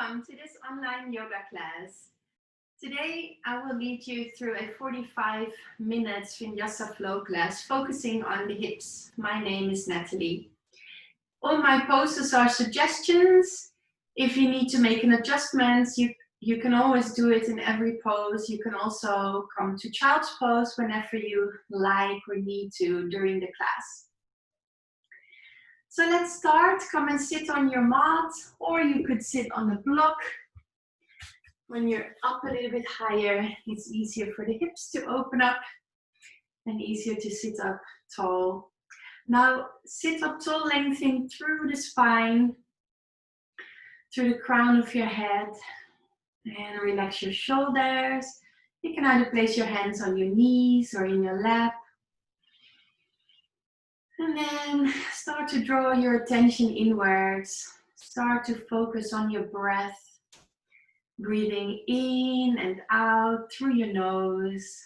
welcome to this online yoga class. Today, I will lead you through a 45 minutes Vinyasa flow class focusing on the hips. My name is Natalie. All my poses are suggestions. If you need to make an adjustment, you can always do it in every pose. You can also come to child's pose whenever you like or need to during the class. So let's start. Come and sit on your mat, or you could sit on a block. When you're up a little bit higher, it's easier for the hips to open up and easier to sit up tall. Now sit up tall, lengthening through the spine, through the crown of your head, and relax your shoulders. You can either place your hands on your knees or in your lap. And then start to draw your attention inwards. Start to focus on your breath. Breathing in and out through your nose.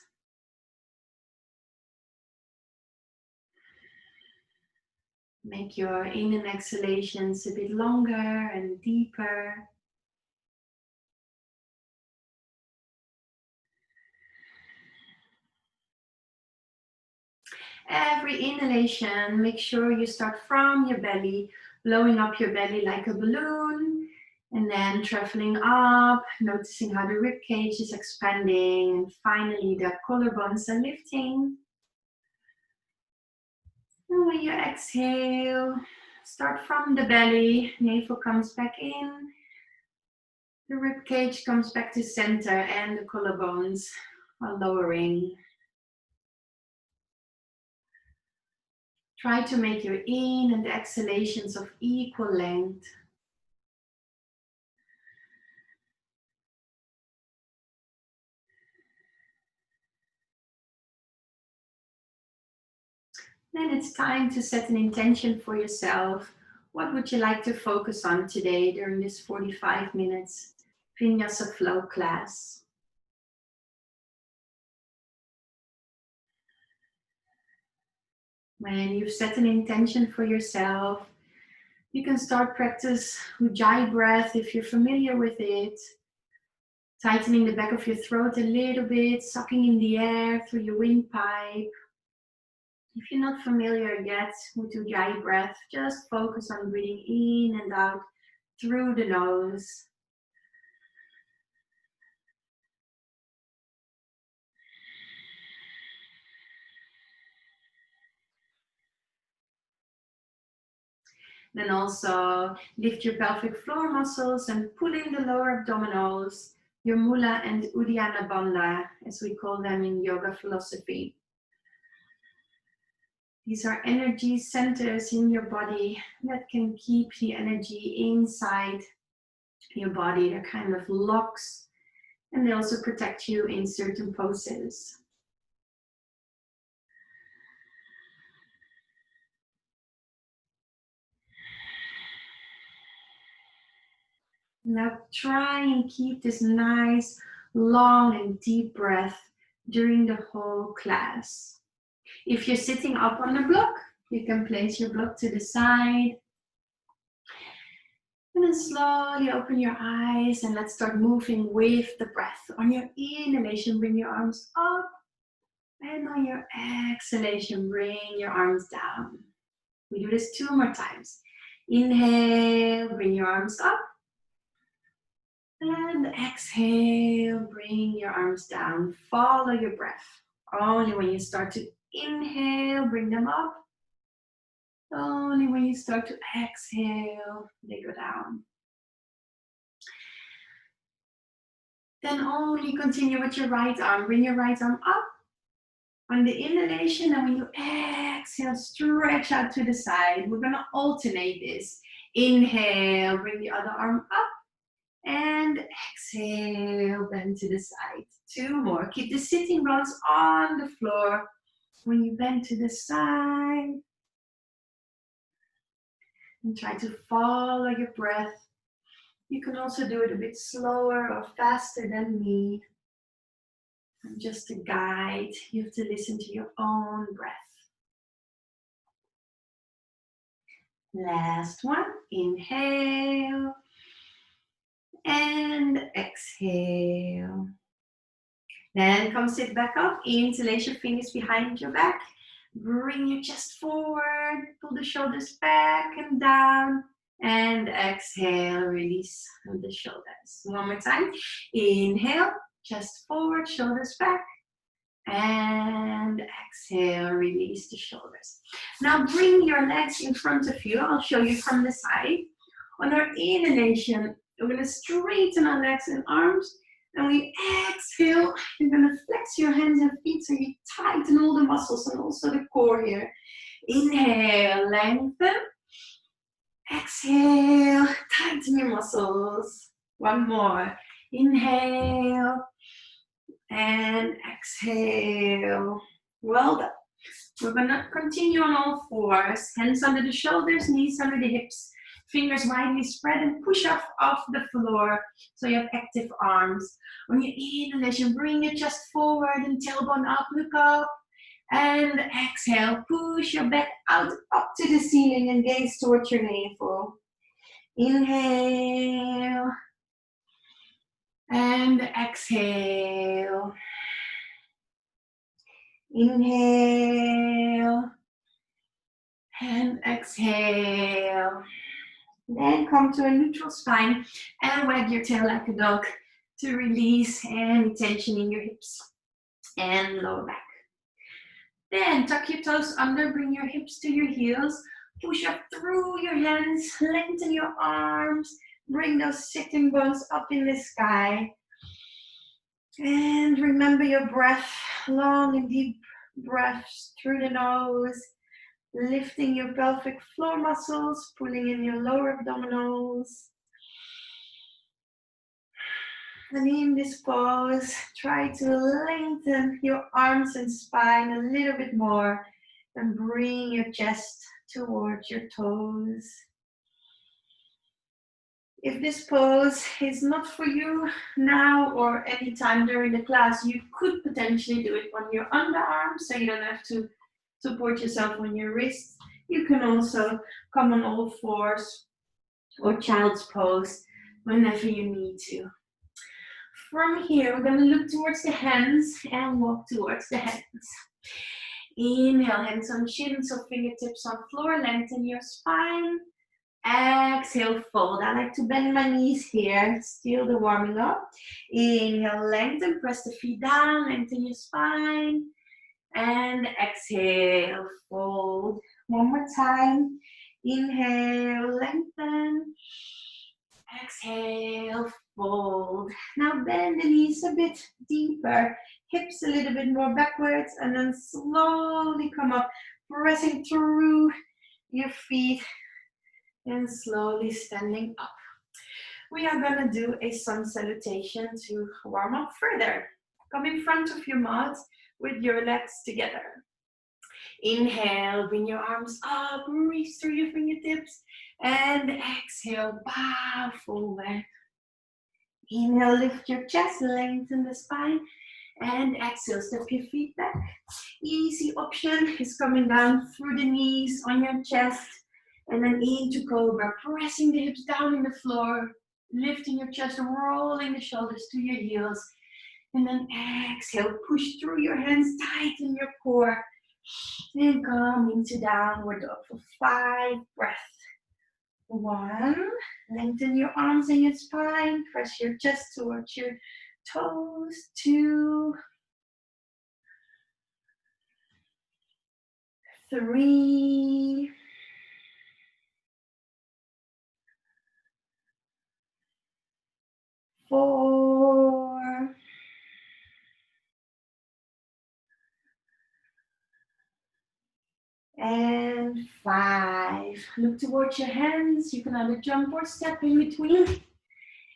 Make your in and exhalations a bit longer and deeper. Every inhalation, make sure you start from your belly, blowing up your belly like a balloon, and then traveling up, noticing how the rib cage is expanding, and finally the collarbones are lifting. And when you exhale, start from the belly, navel comes back in, the rib cage comes back to center, and the collarbones are lowering. Try to make your in and exhalations of equal length. Then it's time to set an intention for yourself. What would you like to focus on today during this 45 minutes Vinyasa flow class? When you've set an intention for yourself, you can start practice Ujjayi breath if you're familiar with it. Tightening the back of your throat a little bit, sucking in the air through your windpipe. If you're not familiar yet with Ujjayi breath, just focus on breathing in and out through the nose. Then also lift your pelvic floor muscles and pull in the lower abdominals, your Mula and Uddiyana Bandha, as we call them in yoga philosophy. These are energy centers in your body that can keep the energy inside your body. They're kind of locks, and they also protect you in certain poses. Now try and keep this nice, long and deep breath during the whole class. If you're sitting up on a block, you can place your block to the side. And then slowly open your eyes and let's start moving with the breath. On your inhalation, bring your arms up. And on your exhalation, bring your arms down. We do this 2 more times. Inhale, bring your arms up. And exhale, bring your arms down. Follow your breath. Only when you start to inhale, bring them up. Only when you start to exhale, they go down. Then only continue with your right arm. Bring your right arm up on the inhalation, and when you exhale, stretch out to the side. We're gonna alternate this. Inhale, bring the other arm up. And exhale, bend to the side. 2 more. Keep the sitting bones on the floor. When you bend to the side. And try to follow your breath. You can also do it a bit slower or faster than me. I'm just a guide. You have to listen to your own breath. Last one. Inhale. exhale. Then come sit back up. Interlace your fingers behind your back. Bring your chest forward. Pull the shoulders back and down. And exhale, release the shoulders. One more time. Inhale, chest forward, shoulders back. And exhale, release the shoulders. Now bring your legs in front of you. I'll show you from the side. On our inhalation, we're going to straighten our legs and arms. And we exhale, you're going to flex your hands and feet so you tighten all the muscles and also the core here. Inhale, lengthen. Exhale, tighten your muscles. One more. Inhale and exhale. Well done. We're going to continue on all fours. Hands under the shoulders, knees under the hips. Fingers widely spread and push off the floor so you have active arms. On your inhalation, bring your chest forward and tailbone up, look up. And exhale, push your back out up to the ceiling and gaze towards your navel. Inhale. And exhale. Inhale. And exhale. Then come to a neutral spine and wag your tail like a dog to release any tension in your hips and lower back. Then tuck your toes under, bring your hips to your heels, push up through your hands, lengthen your arms, bring those sitting bones up in the sky. And remember your breath, long and deep breaths through the nose, lifting your pelvic floor muscles, pulling in your lower abdominals. And in this pose, try to lengthen your arms and spine a little bit more and bring your chest towards your toes. If this pose is not for you now or any time during the class, you could potentially do it on your underarms, so you don't have to support yourself on your wrists. You can also come on all fours or child's pose whenever you need to. From here, we're going to look towards the hands and walk towards the hands. Inhale, hands on chin, so fingertips on floor, lengthen your spine. Exhale, fold. I like to bend my knees here, still the warming up. Inhale, lengthen, press the feet down, lengthen your spine. And exhale, fold. One more time. Inhale, lengthen. Exhale, fold. Now bend the knees a bit deeper, hips a little bit more backwards, and then slowly come up, pressing through your feet and slowly standing up. We are going to do a sun salutation to warm up further. Come in front of your mat with your legs together. Inhale, bring your arms up, reach through your fingertips, and exhale, bow forward. Inhale, lift your chest, lengthen the spine, and exhale, step your feet back. Easy option is coming down through the knees on your chest, and then into cobra, pressing the hips down in the floor, lifting your chest, rolling the shoulders to your heels, and then exhale, push through your hands, tighten your core, and come into downward dog for 5 breaths. 1, lengthen your arms and your spine, press your chest towards your toes. 2, 3, 4, and 5. Look towards your hands. You can either jump or step in between.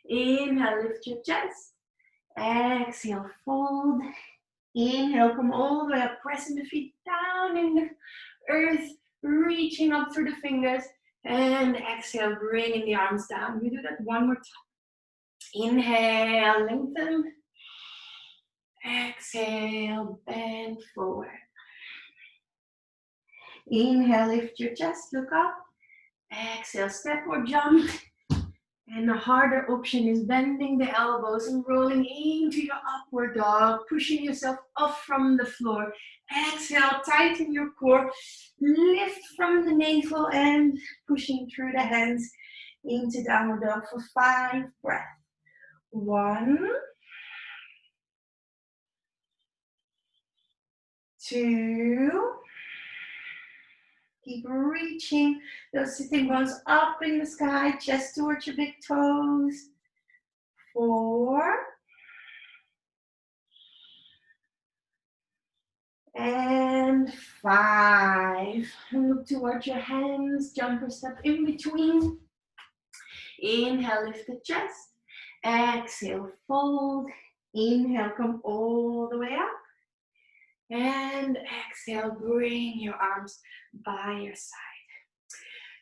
Inhale, lift your chest. Exhale, fold. Inhale, come all the way up, pressing the feet down in the earth, reaching up through the fingers. And exhale, bringing the arms down. We do that one more time. Inhale, lengthen. Exhale, bend forward. Inhale, lift your chest, look up. Exhale, step or jump. And the harder option is bending the elbows and rolling into your upward dog, pushing yourself off from the floor. Exhale, tighten your core, lift from the navel and pushing through the hands into downward dog for 5 breaths. 1, 2, keep reaching those sitting bones up in the sky, chest towards your big toes. 4, and 5. And look towards your hands, jumper step in between. Inhale, lift the chest. Exhale, fold. Inhale, come all the way up. And exhale, bring your arms by your side.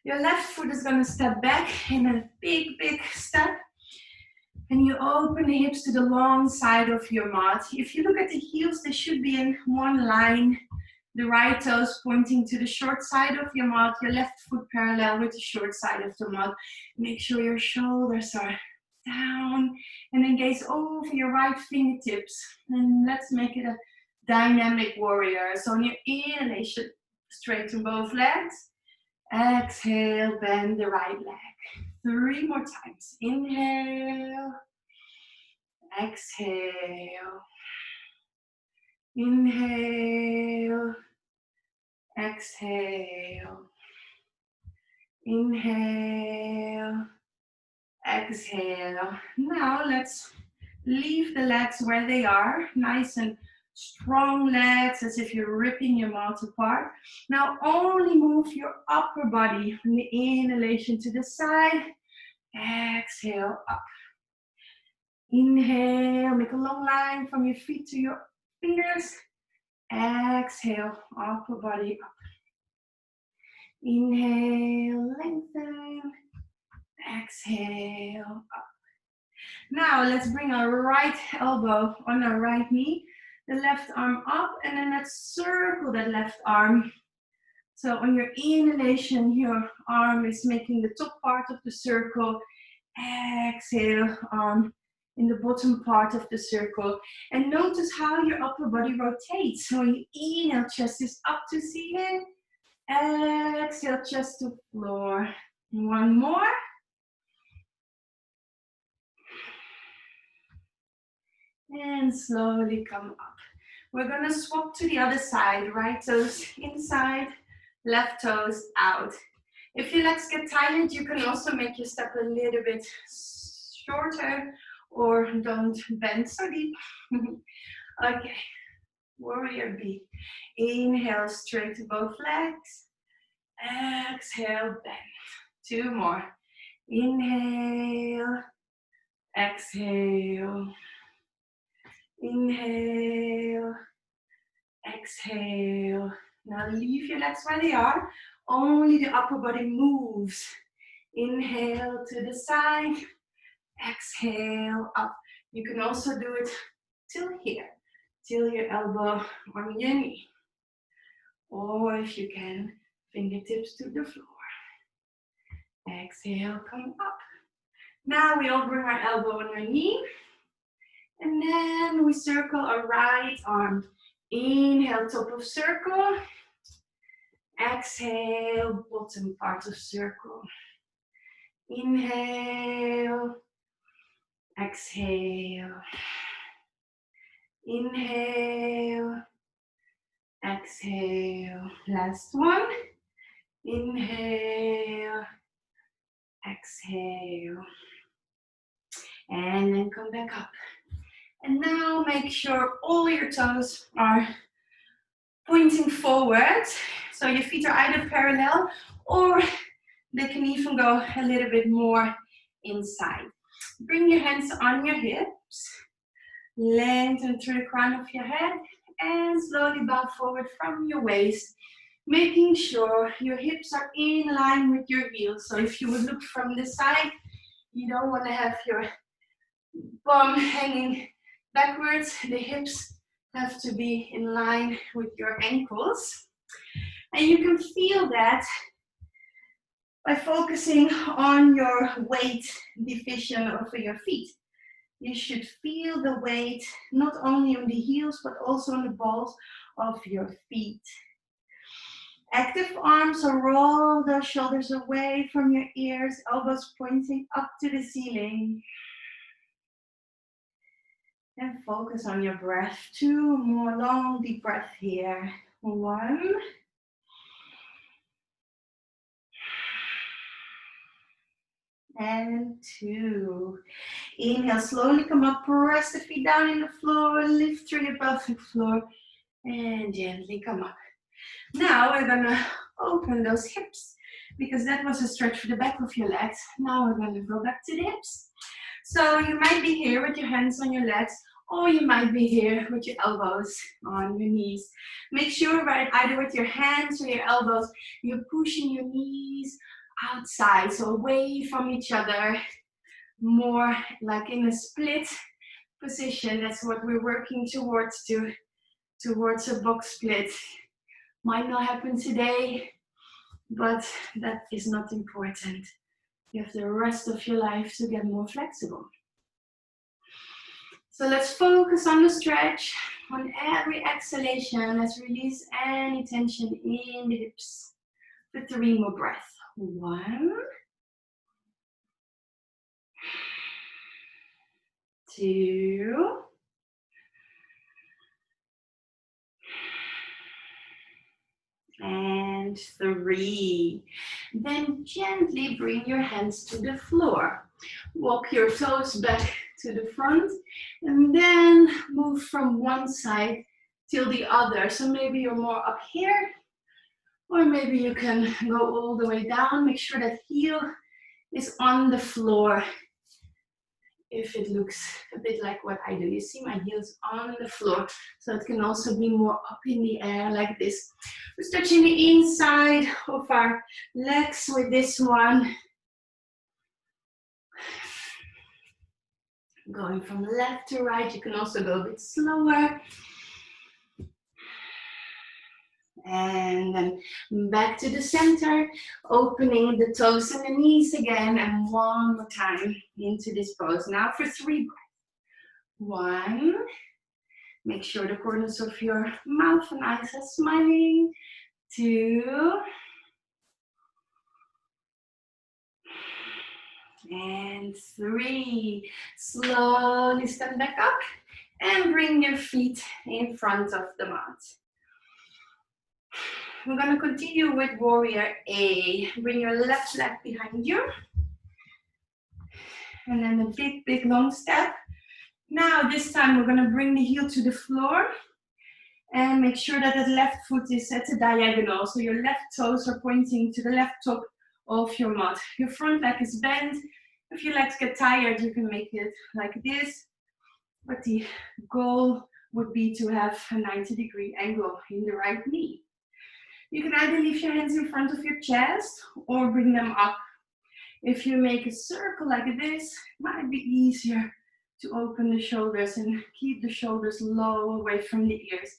Your left foot is going to step back in a big, big step. And you open the hips to the long side of your mat. If you look at the heels, they should be in one line. The right toes pointing to the short side of your mat, your left foot parallel with the short side of the mat. Make sure your shoulders are down and then gaze over your right fingertips. And let's make it a dynamic warrior. So on your inhalation, straighten both legs. Exhale, bend the right leg. 3 more times. Inhale. Exhale. Inhale. Exhale. Inhale. Exhale. Now let's leave the legs where they are. Nice and strong legs, as if you're ripping your mat apart. Now only move your upper body from the inhalation to the side. Exhale, up. Inhale, make a long line from your feet to your fingers. Exhale, upper body up. Inhale, lengthen. Exhale, up. Now let's bring our right elbow on our right knee. The left arm up, and then let's circle that left arm. So on your inhalation, your arm is making the top part of the circle. Exhale, arm in the bottom part of the circle. And notice how your upper body rotates. So you inhale, chest is up to ceiling. Exhale, chest to floor. 1 more. And slowly come up. We're gonna swap to the other side. Right toes inside, left toes out. If your legs get tired, you can also make your step a little bit shorter or don't bend so deep. Okay, warrior B. Inhale, straight to both legs. Exhale, bend. 2 more. Inhale, exhale. Inhale, exhale. Now leave your legs where they are. Only the upper body moves. Inhale to the side. Exhale, up. You can also do it till here, till your elbow on your knee. Or if you can, fingertips to the floor. Exhale, come up. Now we all bring our elbow on our knee. And then we circle our right arm. Inhale, top of circle. Exhale, bottom part of circle. Inhale. Exhale. Inhale. Exhale. Last one. Inhale. Exhale. And then come back up. And now make sure all your toes are pointing forward. So your feet are either parallel or they can even go a little bit more inside. Bring your hands on your hips. Lengthen through the crown of your head and slowly bow forward from your waist. Making sure your hips are in line with your heels. So if you would look from the side, you don't want to have your bum hanging backwards. The hips have to be in line with your ankles. And you can feel that by focusing on your weight division over your feet. You should feel the weight not only on the heels but also on the balls of your feet. Active arms, so roll those shoulders away from your ears, elbows pointing up to the ceiling. And focus on your breath. 2 more long deep breaths here. 1. And 2. Inhale, slowly come up, press the feet down in the floor, lift through your pelvic floor, and gently come up. Now we're gonna open those hips, because that was a stretch for the back of your legs. Now we're gonna go back to the hips. So you might be here with your hands on your legs, or you might be here with your elbows on your knees. Make sure, right, either with your hands or your elbows, you're pushing your knees outside, so away from each other, more like in a split position. That's what we're working towards a box split. Might not happen today, but that is not important. You have the rest of your life to get more flexible. So let's focus on the stretch. On every exhalation, let's release any tension in the hips. For 3 more breaths. 1, 2, and 3. Then gently bring your hands to the floor. Walk your toes back to the front and then move from one side till the other. So maybe you're more up here, or maybe you can go all the way down. Make sure that heel is on the floor. If it looks a bit like what I do, you see my heels on the floor, so it can also be more up in the air like this. We're stretching the inside of our legs with this one. Going from left to right, you can also go a bit slower. And then back to the center, opening the toes and the knees again, and one more time into this pose. Now for 3 breaths. 1, make sure the corners of your mouth and eyes are smiling. 2, and 3. Slowly stand back up and bring your feet in front of the mat. We're going to continue with warrior A. Bring your left leg behind you. And then a big, big long step. Now this time we're going to bring the heel to the floor. And make sure that the left foot is at a diagonal. So your left toes are pointing to the left top of your mat. Your front leg is bent. If your legs get tired, you can make it like this. But the goal would be to have a 90-degree angle in the right knee. You can either leave your hands in front of your chest or bring them up. If you make a circle like this, it might be easier to open the shoulders and keep the shoulders low away from the ears.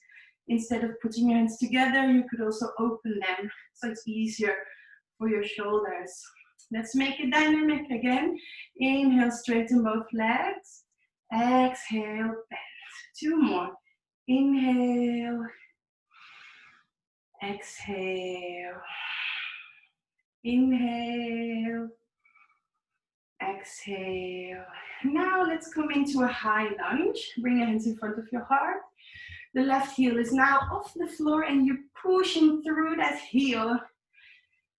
Instead of putting your hands together, you could also open them, so it's easier for your shoulders. Let's make it dynamic again. Inhale, straighten both legs. Exhale, bend. 2 more. Inhale. Exhale. Inhale. Exhale. Now let's come into a high lunge. Bring your hands in front of your heart. The left heel is now off the floor and you're pushing through that heel.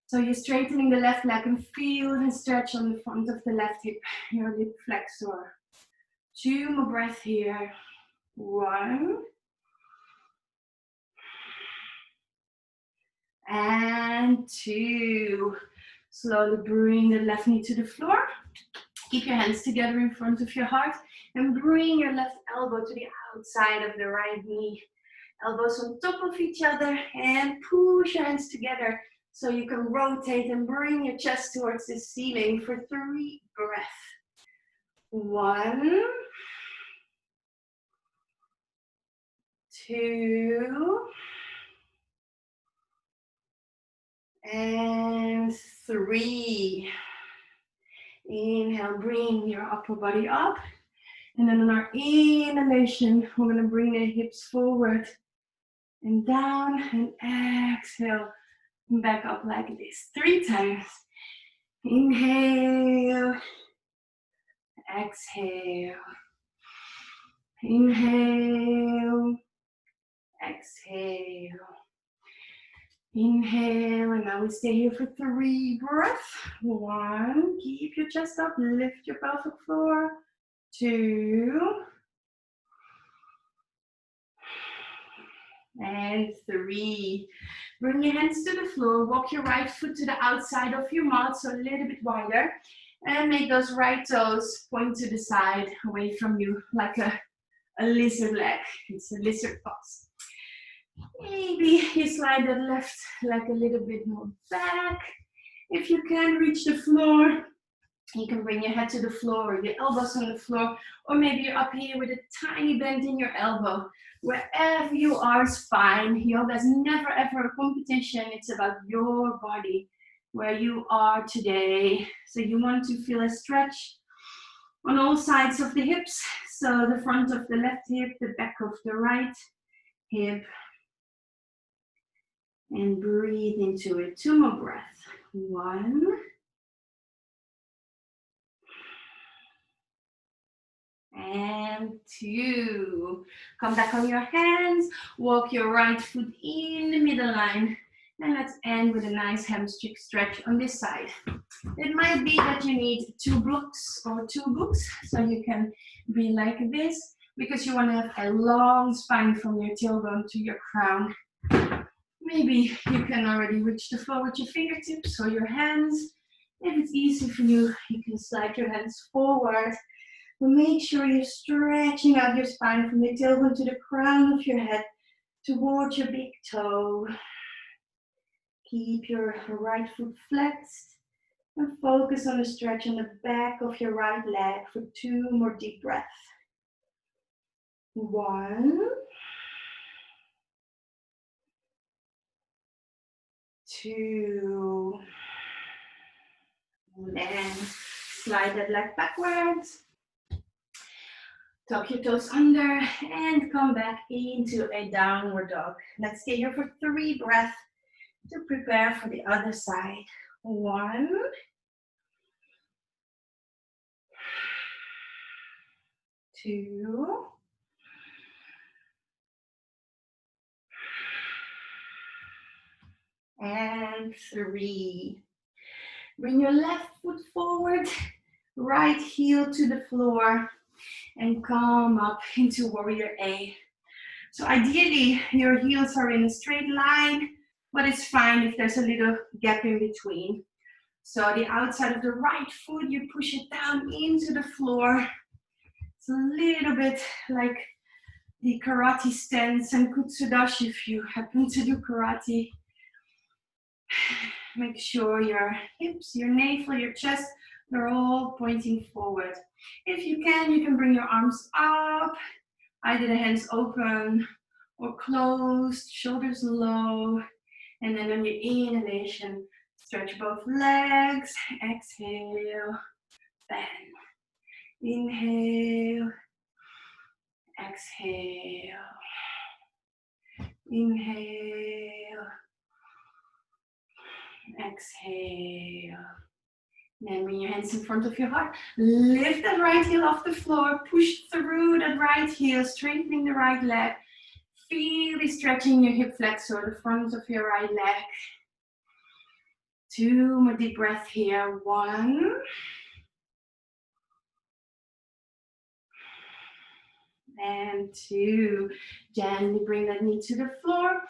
So you're straightening the left leg and feel and stretch on the front of the left hip, your hip flexor. 2 more breaths here. 1. And 2. Slowly bring the left knee to the floor. Keep your hands together in front of your heart and bring your left elbow to the outside of the right knee. Elbows on top of each other and push your hands together so you can rotate and bring your chest towards the ceiling for 3 breaths. 1, 2, and 3. Inhale, bring your upper body up. And then on our inhalation, we're going to bring the hips forward and down, and exhale, back up like this. 3 times. Inhale, exhale, inhale, exhale, inhale, and now we stay here for 3 breaths. 1, keep your chest up, lift your pelvic floor. 2, and 3. Bring your hands to the floor, walk your right foot to the outside of your mat, so a little bit wider, and make those right toes point to the side, away from you, like a lizard leg. It's a lizard pose. Maybe you slide that left leg a little bit more back. If you can reach the floor, you can bring your head to the floor, your elbows on the floor, or maybe you're up here with a tiny bend in your elbow. Wherever you are is fine. Yoga is never ever a competition. It's about your body, where you are today. So you want to feel a stretch on all sides of the hips. So the front of the left hip, the back of the right hip. And breathe into it. 2 more breaths. 1. And 2. Come back on your hands. Walk your right foot in the middle line. And let's end with a nice hamstring stretch on this side. It might be that you need 2 blocks or 2 books. So you can be like this, because you want to have a long spine from your tailbone to your crown. Maybe you can already reach the floor with your fingertips or your hands. If it's easy for you, you can slide your hands forward. But make sure you're stretching out your spine from your tailbone to the crown of your head towards your big toe. Keep your right foot flexed and focus on the stretch on the back of your right leg for 2 more deep breaths. 1. 2. And then slide that leg backwards. Tuck your toes under and come back into a downward dog. Let's stay here for 3 breaths to prepare for the other side. 1. 2. And 3. Bring your left foot forward, right heel to the floor, and come up into Warrior A. So ideally, your heels are in a straight line, but it's fine if there's a little gap in between. So the outside of the right foot, you push it down into the floor. It's a little bit like the karate stance and kutsudashi if you happen to do karate. Make sure your hips, your navel, your chest, they're all pointing forward. If you can bring your arms up, either the hands open or closed, shoulders low. And then on your inhalation, stretch both legs. Exhale, bend. Inhale, exhale. Inhale, exhale. Then bring your hands in front of your heart. Lift that right heel off the floor. Push through that right heel, straightening the right leg. Feel stretching your hip flexor, the front of your right leg. 2 more deep breaths here. 1. And 2. Gently bring that knee to the floor.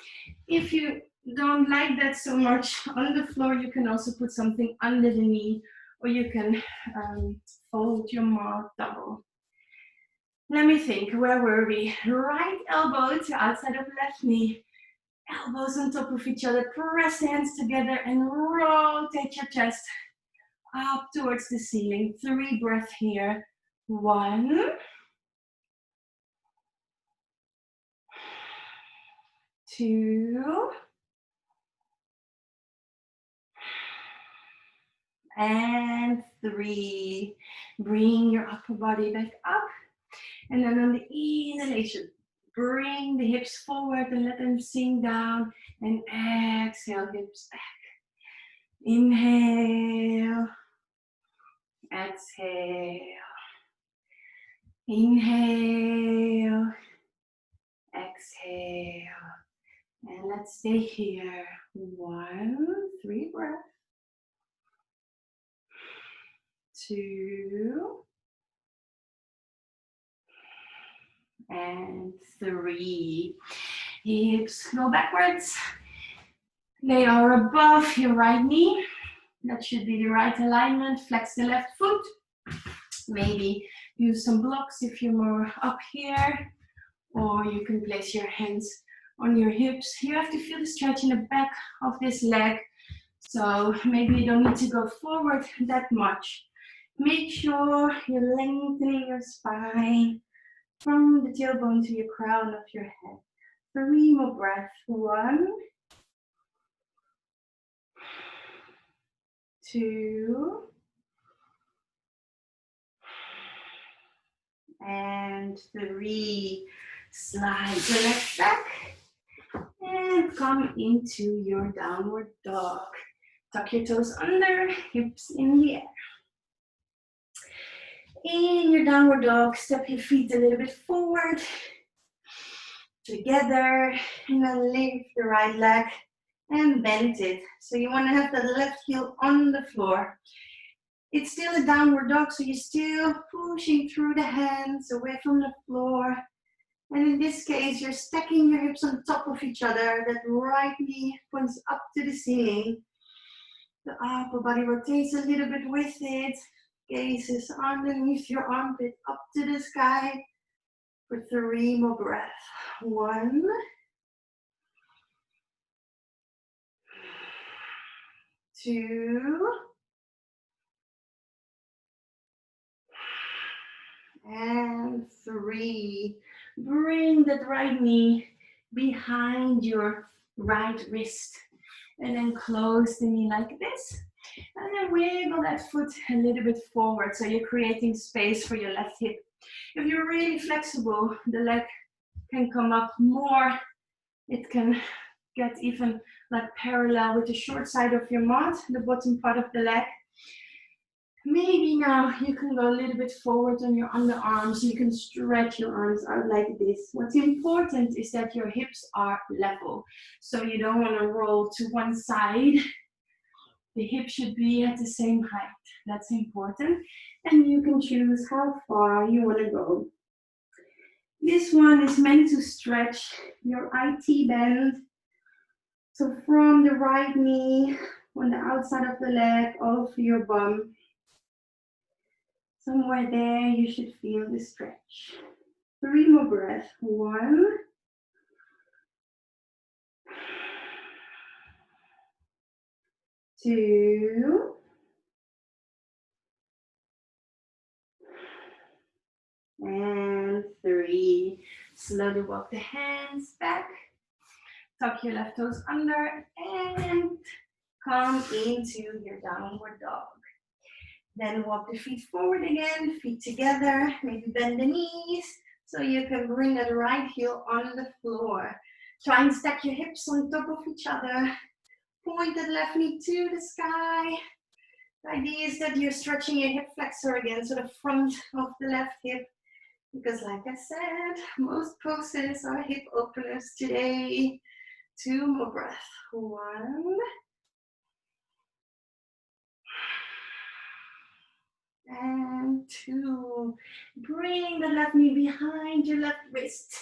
If you don't like that so much on the floor, you can also put something under the knee, or you can fold your mat double. Let me think, where were we? Right elbow to outside of left knee. Elbows on top of each other. Press hands together and rotate your chest up towards the ceiling. 3 breaths here. 1. 2. And 3. Bring your upper body back up. And then on the inhalation, bring the hips forward and let them sink down. And exhale, hips back. Inhale. Exhale. Inhale. Exhale. And let's stay here. 1, 3 breaths. 2. And 3. Hips go backwards. They are above your right knee. That should be the right alignment. Flex the left foot. Maybe use some blocks if you're more up here. Or you can place your hands on your hips. You have to feel the stretch in the back of this leg. So maybe you don't need to go forward that much. Make sure you're lengthening your spine from the tailbone to your crown of your head. 3 more breaths. 1, 2, and 3. Slide your legs back and come into your downward dog. Tuck your toes under, hips in the air. In your downward dog, step your feet a little bit forward, together, and then lift the right leg and bend it. So you want to have the left heel on the floor. It's still a downward dog, so you're still pushing through the hands away from the floor. And in this case, you're stacking your hips on top of each other. That right knee points up to the ceiling. The upper body rotates a little bit with it. Gaze is underneath your armpit, up to the sky. For 3 more breaths. 1, 2, and 3. Bring that right knee behind your right wrist. And then close the knee like this. And then wiggle that foot a little bit forward so you're creating space for your left hip. If you're really flexible, the leg can come up more. It can get even like parallel with the short side of your mat, the bottom part of the leg. Maybe now you can go a little bit forward on your underarms. You can stretch your arms out like this. What's important is that your hips are level. So you don't want to roll to one side. The hip should be at the same height. That's important. And you can choose how far you want to go. This one is meant to stretch your IT band. So from the right knee, on the outside of the leg, over your bum. Somewhere there, you should feel the stretch. 3 more breaths. 1, 2, and 3. Slowly walk the hands back. Tuck your left toes under and come into your downward dog. Then walk the feet forward again, feet together, maybe bend the knees so you can bring that right heel on the floor. Try and stack your hips on top of each other. Point that left knee to the sky. The idea is that you're stretching your hip flexor again, so the front of the left hip. Because like I said, most poses are hip openers today. 2 more breaths. 1. And 2. Bring the left knee behind your left wrist.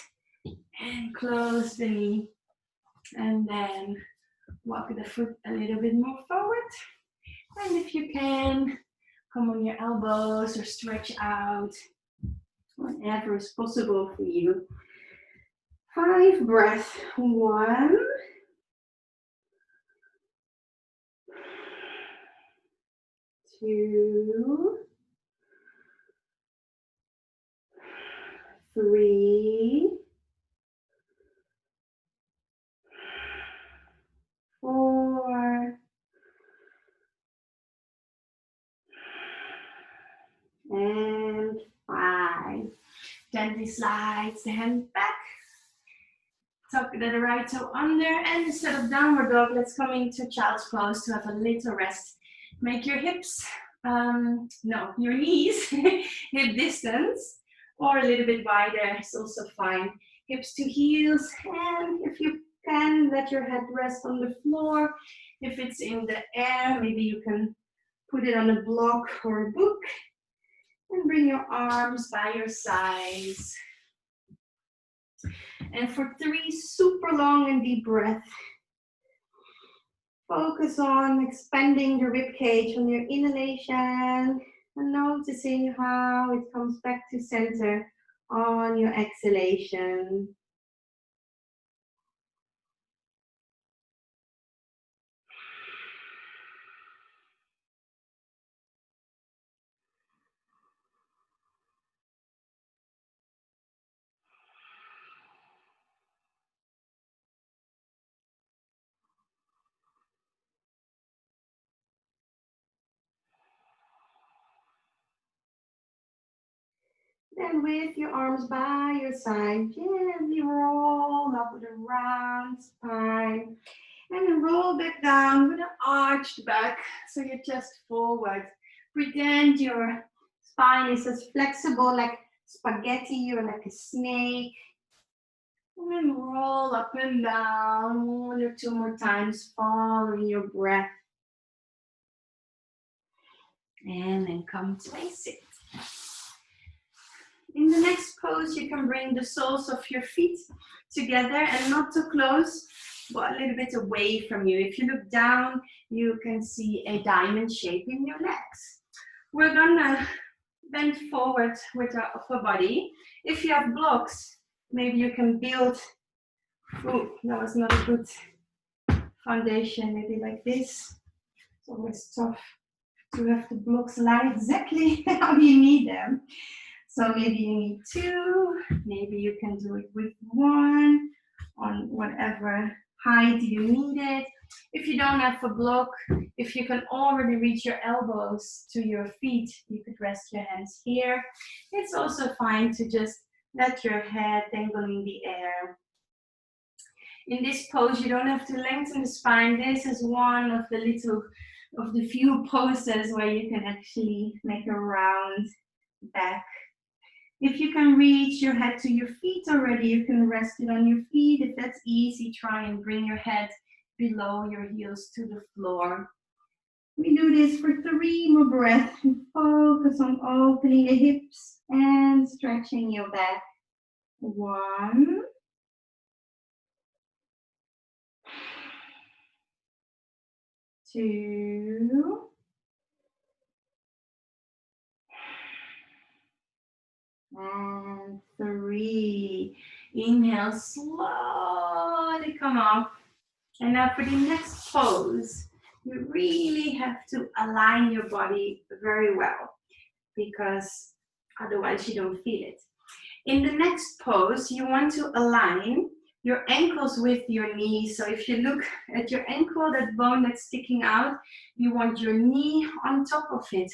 And close the knee. And then walk the foot a little bit more forward. And if you can, come on your elbows or stretch out. Whatever is possible for you. 5 breaths. 1. 2. 3. 4. Gently slides the hand back. Tuck the right toe under, and instead of downward dog, let's come into child's pose to have a little rest. Make your hips, your knees hip distance, or a little bit wider is also fine. Hips to heels, and if you can, let your head rest on the floor. If it's in the air, maybe you can put it on a block or a book, and bring your arms by your sides. And for 3 super long and deep breaths, focus on expanding the rib cage on your inhalation and noticing how it comes back to center on your exhalation. And with your arms by your side, gently roll up with a round spine. And then roll back down with an arched back, so your chest forward. Pretend your spine is as flexible like spaghetti or like a snake. And then roll up and down 1 or 2 more times, following your breath. And then come to a sit. In the next pose, you can bring the soles of your feet together and not too close, but a little bit away from you. If you look down, you can see a diamond shape in your legs. We're gonna bend forward with our upper body. If you have blocks, maybe you can build, that was not a good foundation, maybe like this. It's always tough to have the blocks lie exactly how you need them. So maybe you need 2, maybe you can do it with 1, on whatever height you need it. If you don't have a block, if you can already reach your elbows to your feet, you could rest your hands here. It's also fine to just let your head dangle in the air. In this pose, you don't have to lengthen the spine. This is one of the few poses where you can actually make a round back. If you can reach your head to your feet already, you can rest it on your feet. If that's easy, try and bring your head below your heels to the floor. We do this for 3 more breaths. Focus on opening the hips and stretching your back. 1. 2. And 3. Inhale, slowly come up. And now for the next pose, you really have to align your body very well, because otherwise you don't feel it. In the next pose, you want to align your ankles with your knees. So if you look at your ankle, that bone that's sticking out, you want your knee on top of it.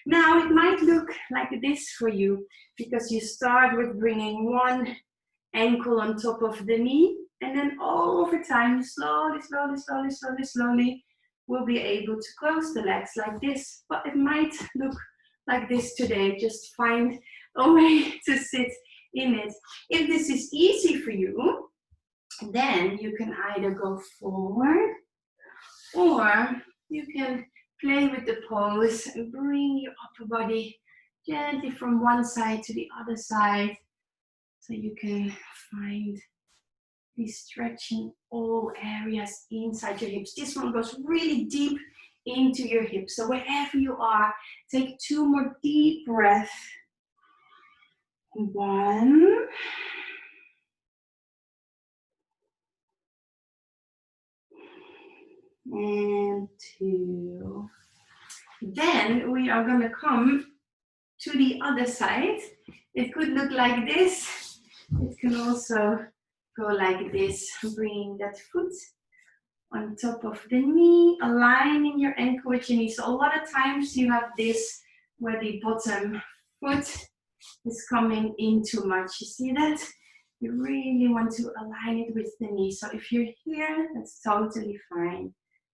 Now it might look like this for you, because you start with bringing one ankle on top of the knee, and then over time, slowly we'll be able to close the legs like this. But it might look like this today. Just find a way to sit in it. If this is easy for you, then you can either go forward, or you can play with the pose and bring your upper body gently from one side to the other side, so you can find this stretch in all areas inside your hips. This one goes really deep into your hips. So wherever you are, take 2 more deep breaths. 1. And 2. Then we are going to come to the other side. It could look like this. It can also go like this, bringing that foot on top of the knee, aligning your ankle with your knee. So a lot of times you have this where the bottom foot is coming in too much. You see that? You really want to align it with the knee. So if you're here, that's totally fine.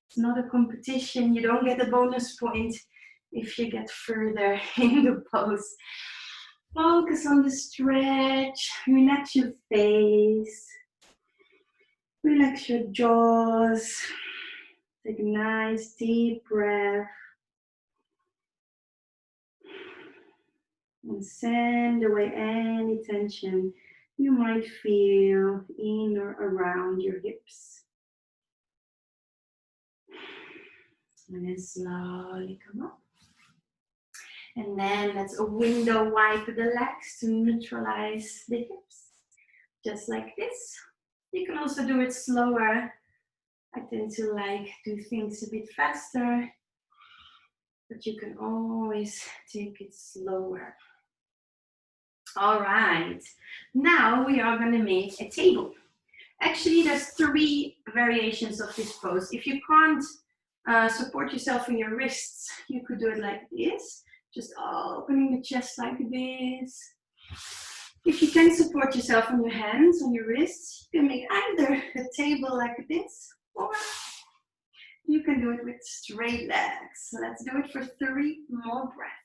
It's not a competition. You don't get a bonus point if you get further in the pose. Focus on the stretch. Relax your face. Relax your jaws. Take a nice deep breath. And send away any tension you might feel in or around your hips. And then slowly come up. And then let's window wipe the legs to neutralize the hips. Just like this. You can also do it slower. I tend to like do things a bit faster. But you can always take it slower. All right, now we are going to make a table. Actually, there's 3 variations of this pose. If you can't support yourself in your wrists, you could do it like this, just opening the chest like this. If you can support yourself on your hands, on your wrists, you can make either a table like this, or you can do it with straight legs. So let's do it for 3 more breaths.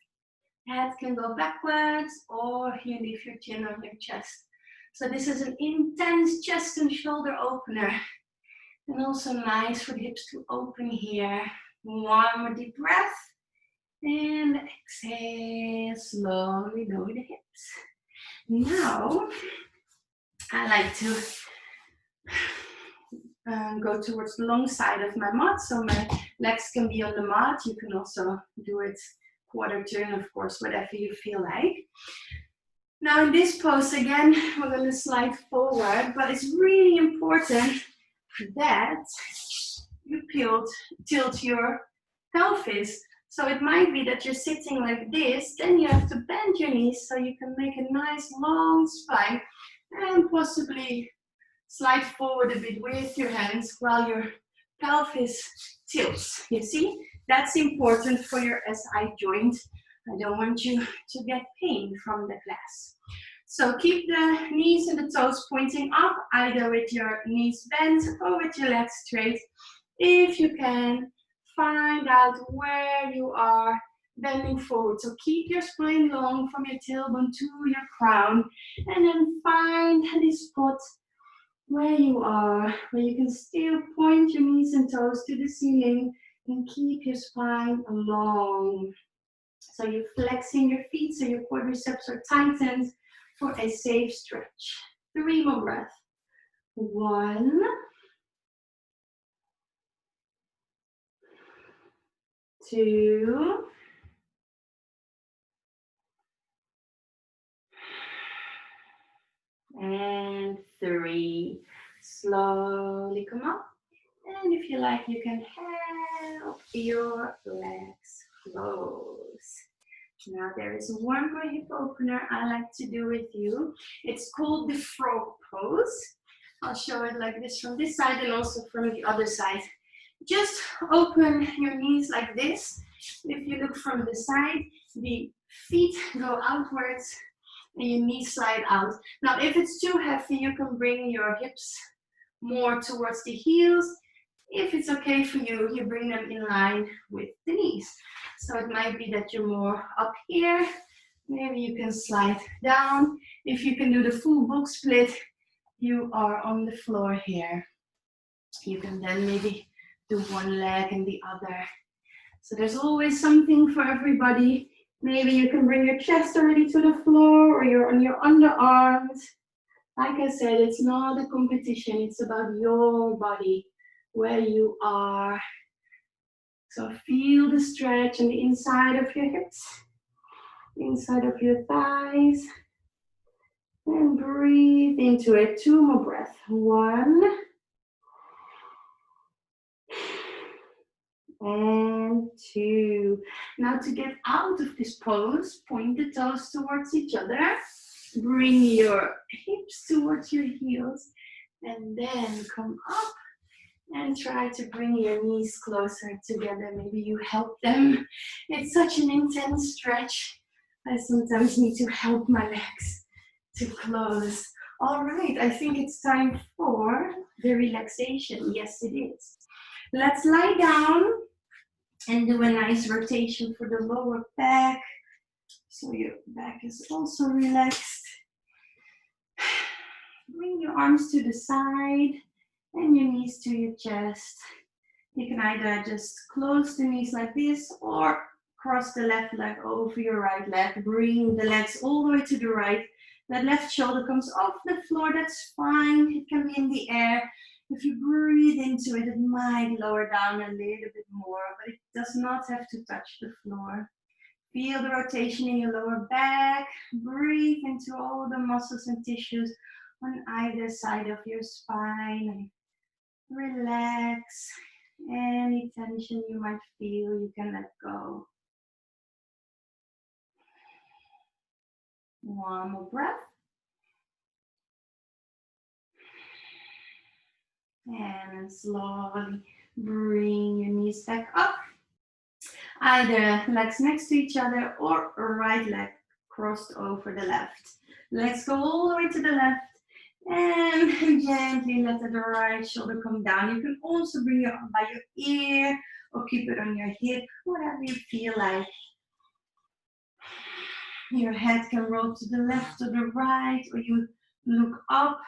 Head can go backwards, or you leave your chin on your chest. So this is an intense chest and shoulder opener. And also nice for the hips to open here. 1 more deep breath. And exhale, slowly lower the hips. Now, I like to go towards the long side of my mat. So my legs can be on the mat. You can also do it quarter turn, of course, whatever you feel like. Now in this pose, again, we're going to slide forward, but it's really important that you tilt your pelvis. So it might be that you're sitting like this, then you have to bend your knees so you can make a nice long spine and possibly slide forward a bit with your hands while your pelvis tilts. You see? That's important for your SI joint. I don't want you to get pain from the class. So keep the knees and the toes pointing up, either with your knees bent or with your legs straight. If you can, find out where you are bending forward. So keep your spine long from your tailbone to your crown, and then find the spot where you are, where you can still point your knees and toes to the ceiling and keep your spine long. So you're flexing your feet so your quadriceps are tightened for a safe stretch. 3 more breaths. 1, 2, and 3. Slowly come up. And if you like, you can help your legs close. Now there is one more hip opener I like to do with you. It's called the frog pose. I'll show it like this from this side and also from the other side. Just open your knees like this. If you look from the side, the feet go outwards and your knees slide out. Now if it's too heavy, you can bring your hips more towards the heels. If it's okay for you, you bring them in line with the knees. So it might be that you're more up here. Maybe you can slide down. If you can do the full book split, you are on the floor here. You can then maybe do one leg and the other. So there's always something for everybody. Maybe you can bring your chest already to the floor, or you're on your underarms. Like I said, it's not a competition. It's about your body, where you are. So feel the stretch on the inside of your hips, inside of your thighs, and breathe into it. 2 more breaths. 1, and 2. Now to get out of this pose, point the toes towards each other. Bring your hips towards your heels, and then come up. And try to bring your knees closer together. Maybe you help them. It's such an intense stretch. I sometimes need to help my legs to close. All right, I think it's time for the relaxation. Yes, it is. Let's lie down and do a nice rotation for the lower back. So your back is also relaxed. Bring your arms to the side and your knees to your chest. You can either just close the knees like this or cross the left leg over your right leg. Bring the legs all the way to the right. That left shoulder comes off the floor, that's fine. It can be in the air. If you breathe into it, it might lower down a little bit more, but it does not have to touch the floor. Feel the rotation in your lower back. Breathe into all the muscles and tissues on either side of your spine. Relax. Any tension you might feel, you can let go. One more breath. And slowly bring your knees back up. Either legs next to each other or right leg crossed over the left. Legs go all the way to the left. And gently let the right shoulder come down. You can also bring your arm by your ear or keep it on your hip, whatever you feel like. Your head can roll to the left or the right, or you look up.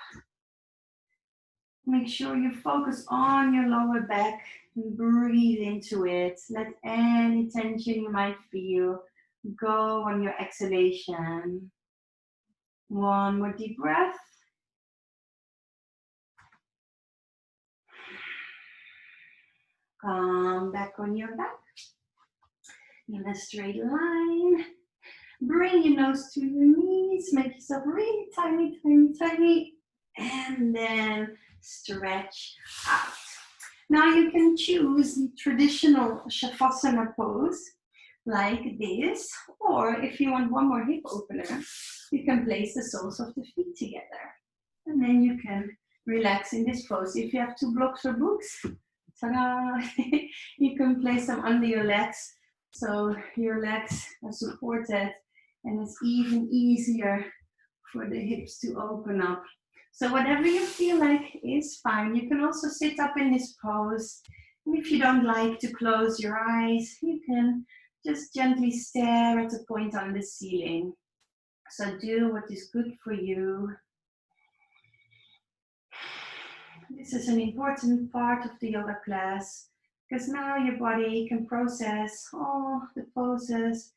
Make sure you focus on your lower back and breathe into it. Let any tension you might feel go on your exhalation. One more deep breath. Come back on your back in a straight line. Bring your nose to your knees. Make yourself really tiny, tiny, tiny. And then stretch out. Now you can choose the traditional Shavasana pose like this, or if you want one more hip opener, you can place the soles of the feet together. And then you can relax in this pose. If you have two blocks or books, ta-da! You can place them under your legs so your legs are supported and it's even easier for the hips to open up. So whatever you feel like is fine. You can also sit up in this pose. And if you don't like to close your eyes, you can just gently stare at a point on the ceiling. So do what is good for you. This is an important part of the yoga class because now your body can process all the poses.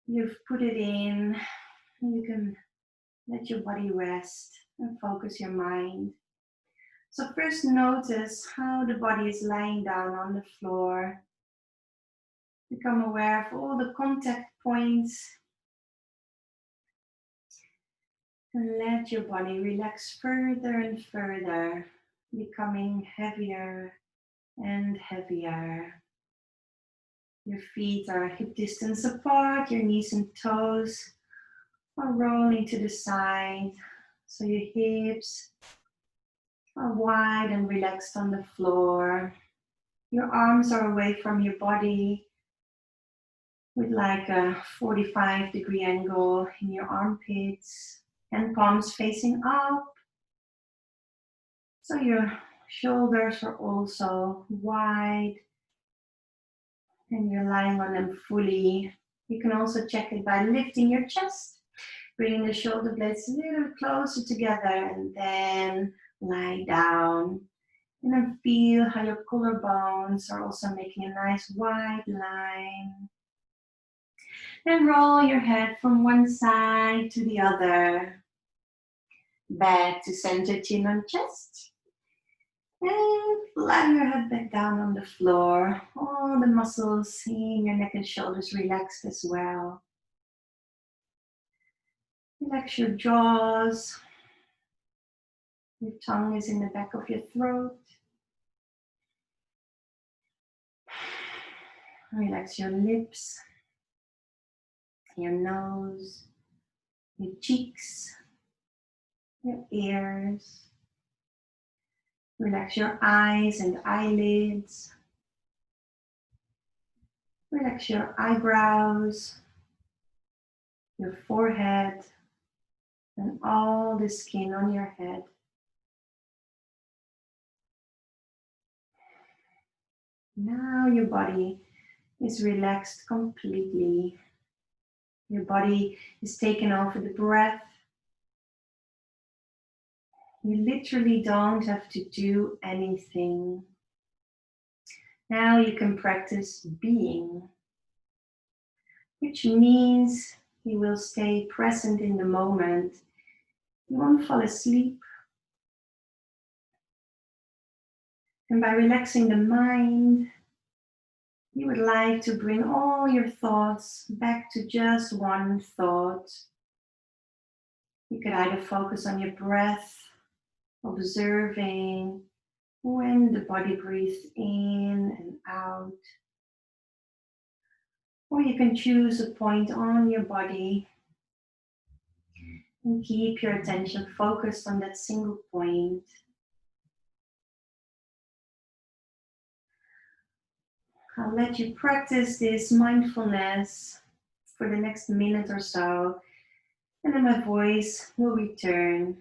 You've put it in. You can let your body rest and focus your mind. So first notice how the body is lying down on the floor. Become aware of all the contact points. And let your body relax further and further, becoming heavier and heavier. Your feet are hip distance apart, your knees and toes are rolling to the side. So your hips are wide and relaxed on the floor. Your arms are away from your body with like a 45-degree angle in your armpits and palms facing up. So your shoulders are also wide and you're lying on them fully. You can also check it by lifting your chest, bringing the shoulder blades a little closer together and then lie down. And then feel how your collarbones are also making a nice wide line. And roll your head from one side to the other. Back to center, chin on chest. And lie your head back down on the floor. All the muscles in your neck and shoulders relaxed as well. Relax your jaws. Your tongue is in the back of your throat. Relax your lips, your nose, your cheeks, your ears. Relax your eyes and eyelids. Relax your eyebrows, your forehead, and all the skin on your head. Now your body is relaxed completely. Your body is taken over the breath. You literally don't have to do anything. Now you can practice being, which means you will stay present in the moment. You won't fall asleep. And by relaxing the mind, you would like to bring all your thoughts back to just one thought. You could either focus on your breath, observing when the body breathes in and out. Or you can choose a point on your body and keep your attention focused on that single point. I'll let you practice this mindfulness for the next minute or so, and then my voice will return.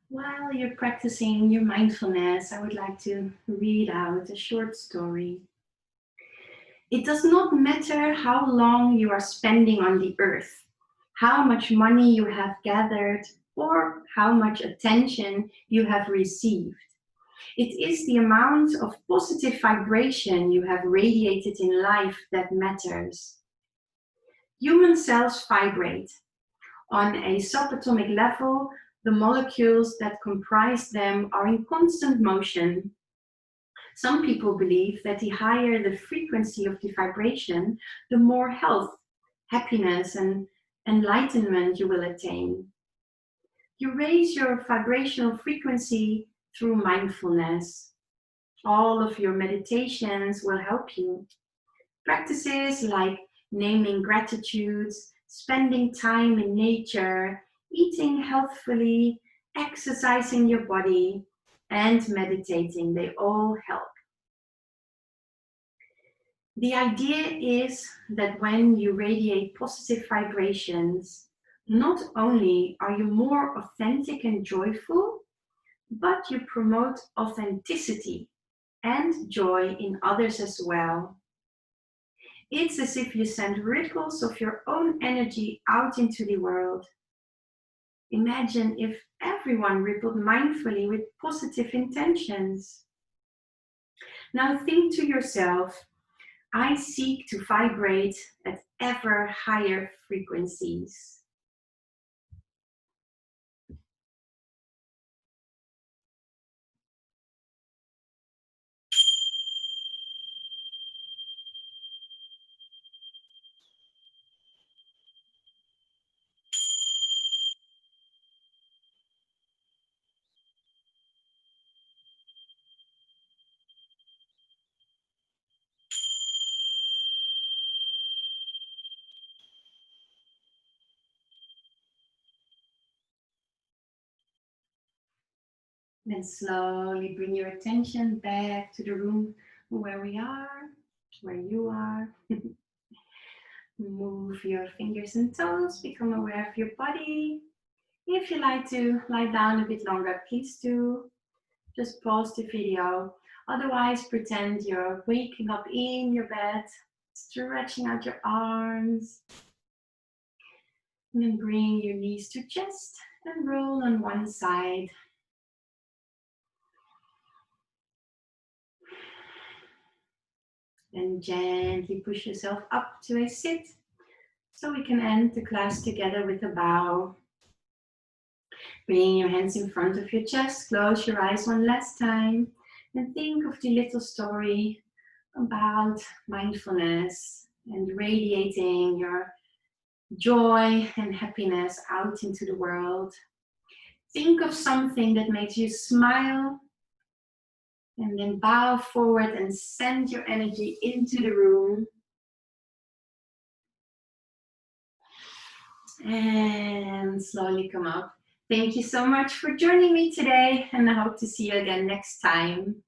While you're practicing your mindfulness, I would like to read out a short story. It does not matter how long you are spending on the earth, how much money you have gathered, or how much attention you have received. It is the amount of positive vibration you have radiated in life that matters. Human cells vibrate. On a subatomic level, the molecules that comprise them are in constant motion. Some people believe that the higher the frequency of the vibration, the more health, happiness, and enlightenment you will attain. You raise your vibrational frequency through mindfulness. All of your meditations will help you. Practices like naming gratitudes, spending time in nature, eating healthfully, exercising your body, and meditating, they all help. The idea is that when you radiate positive vibrations, not only are you more authentic and joyful, but you promote authenticity and joy in others as well. It's as if you send ripples of your own energy out into the world. Imagine if everyone rippled mindfully with positive intentions. Now think to yourself, I seek to vibrate at ever higher frequencies. Then slowly bring your attention back to the room where we are, where you are. Move your fingers and toes, become aware of your body. If you like to lie down a bit longer, please do. Just pause the video. Otherwise, pretend you're waking up in your bed, stretching out your arms. And then bring your knees to chest and roll on one side. Then gently push yourself up to a sit, so we can end the class together with a bow. Bring your hands in front of your chest, close your eyes one last time, And think of the little story about mindfulness and radiating your joy and happiness out into the world. Think of something that makes you smile, and then bow forward and send your energy into the room. And slowly come up. Thank you so much for joining me today, and I hope to see you again next time.